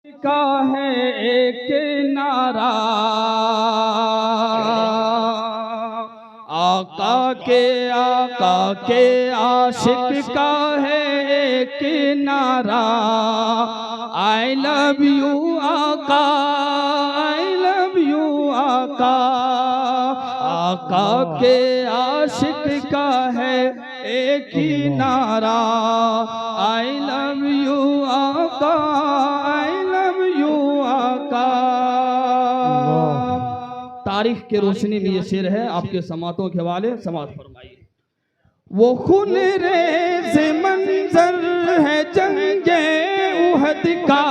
का है एक नारा, आका के आशिक का है एक नारा। आई लव यू आका, आई लव यू आका। आका के आशिक का है एक ही नारा। आई लव यू आका, आई लव यू आका। तारीख के रोशनी में ये शेर है, आपके समातों के हवाले समात फरमाइए। वो खून रेज़ मंजर है जंगे उहद का,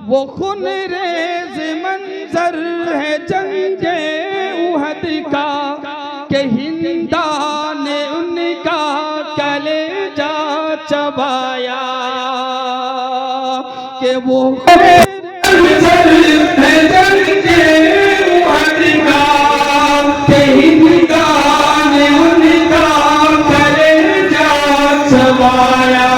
वो खून रेज़ मंजर है जंगे उहद का, के हिंदा ने उनका कलेजा चबाया। के वो मंजर है जंगे उहद का, के हिंदा ने उनका कलेजा चबाया।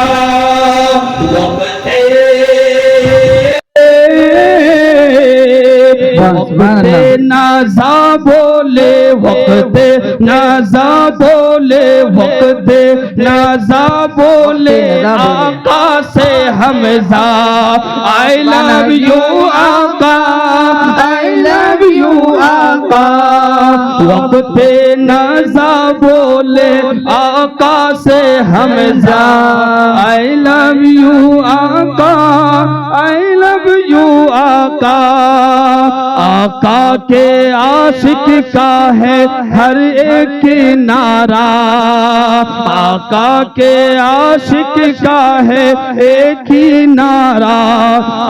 वक़्त नाज़ा बोले, वक़्त नाज़ा बोले, वक़्त नाज़ा बोले आका से हमज़ा। आई लव यू आका, आई लव यू आका। वक़्त नाज़ा बोले आका से हमज़ा। आई लव यू आका, आई लव यू आका। आका के आशिक का है हर एक नारा, आका के आशिक का है एक ही नारा।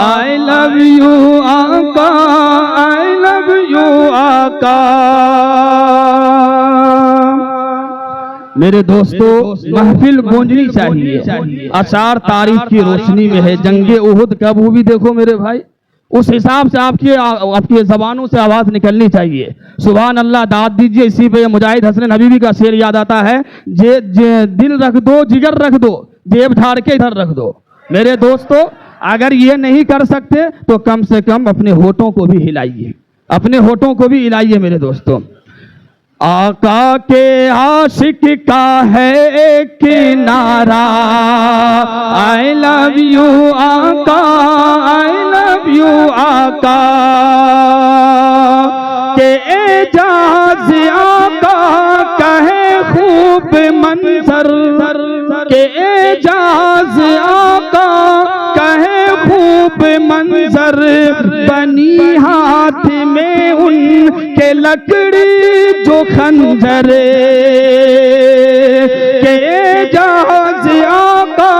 आई लव यू आका, आई लव यू आका। मेरे दोस्तों, महफिल गूंजनी चाहिए। अशार तारीख की रोशनी में है। जंगे उहुद कब हुई देखो मेरे भाई, उस हिसाब से आपकी जबानों से आवाज निकलनी चाहिए। सुभान अल्लाह, दाद दीजिए। इसी पे मुजाहिद हसन हबीबी का शेर याद आता है, दिल रख दो, जिगर रख दो, जेब झाड़ के इधर रख दो। मेरे दोस्तों, अगर ये नहीं कर सकते तो कम से कम अपने होठों को भी हिलाइए, अपने होठों को भी हिलाइए मेरे दोस्तों। आका के आशिक का है एक नारा। आई लव यू आका, आई लव यू आका। के एजाज आका कहे खूब मंजर, के एजाज आका कहे खूब मंजर। बनी हाथ में उनके लकड़ी जो खंजर, के एजाज आका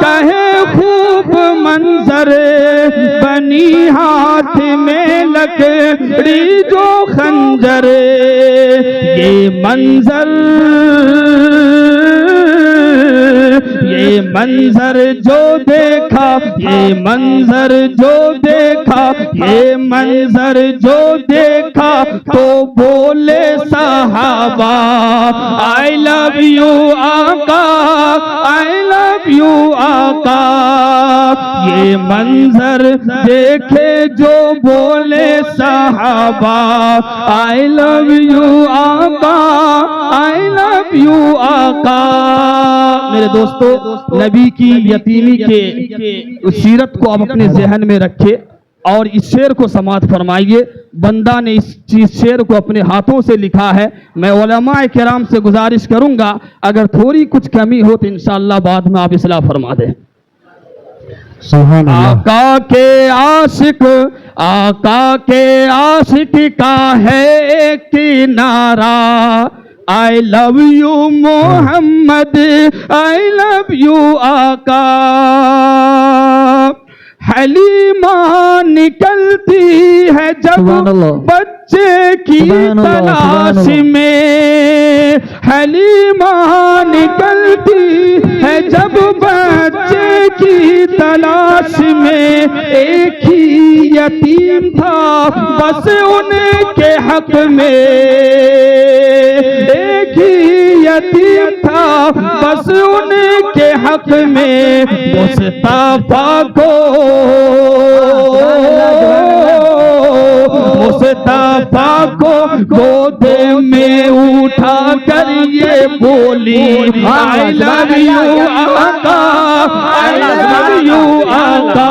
कहे खूब मंजर। बनी हाथ में लकड़ी जो खंजर। ये मंजर जो देखा, ये मंजर जो देखा, ये मंजर जो देखा तो बोले सहाबा। आई लव यू आका, आई लव यू आका। ये मंजर देखे जो बोले सहाबा। आई लव यू आका, आई लव यू आका। मेरे दोस्तों, नबी की यतीमी के सीरत को आप अपने जहन में रखे और इस शेर को समात फरमाइए। बंदा ने इस शेर को अपने हाथों से लिखा है। मैं उलमाए किराम से गुजारिश करूंगा, अगर थोड़ी कुछ कमी हो तो इंशाअल्लाह बाद में आप इस्लाह फरमा दें। आका के आशिक, आका के आशिक का है एक नारा। I love you Mohammad, I love you आका। हलीमा निकलती है जब बच्चे की तलाश में। हलीमा निकलती है जब बच्चे की तलाश में। एक ही यतीम था बस उनके हक में, एक ही यतीम था बस उनके हक में मुस्तफा को, मुस्तफा को गोद में उठा कर ये बोली आई लव यू आका, आई लव यू आका।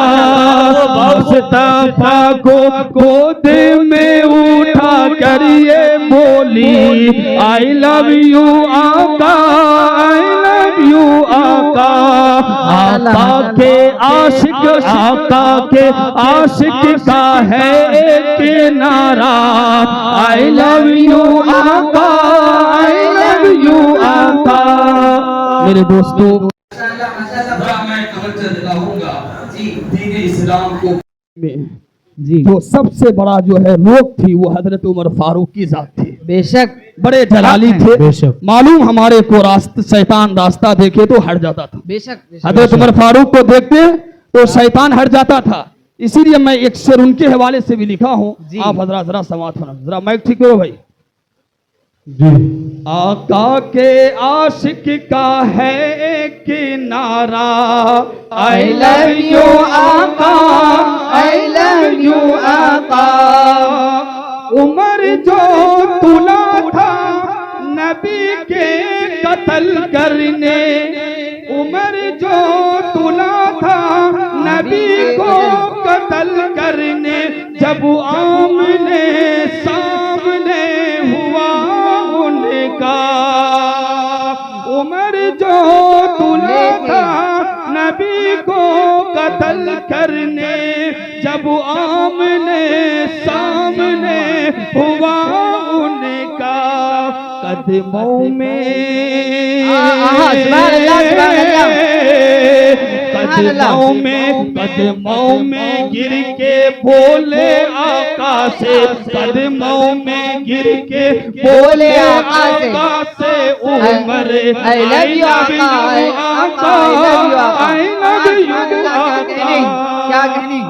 मुस्तफा को गोद में उठा कर ये बोली आई लव यू आका, आई लव यू आका। आका के आशिक, आका के आशिक का है एक नारा आई लव यू आका, आई लव यू आका। मेरे दोस्तों मैं कवच दिलाऊंगा दीन इस्लाम को जी, जो सबसे बड़ा जो है लोग थी वो हजरत उमर फारूक की जात थी। बेशक बड़े जलाली थे, बेशक। मालूम हमारे को शैतान रास्ता देखे तो हट जाता था। बेशक, हजरत उमर फारूक को देखते तो शैतान हट जाता था। इसीलिए मैं एक शेर उनके हवाले से भी लिखा हूँ, आप हजरा जरा समात होना, जरा माइक ठीक करो भाई जी। आका के आशिक का है एक नारा आई लव यू आका, आई लव यू आका। उमर जो तुला था नबी के कत्ल करने, उमर जो तुला था नबी को कत्ल करने, जब आमने सामने हुआ उनका। उमर जो तुला था नबी को कत्ल करने, जब आमने सामने हुआ उनका। कदमों में कदमों में गिर के बोले आका से, कदमों में गिर के बोले आका से उमर आई लव यू आका, आई लव यू आका। क्या कहनी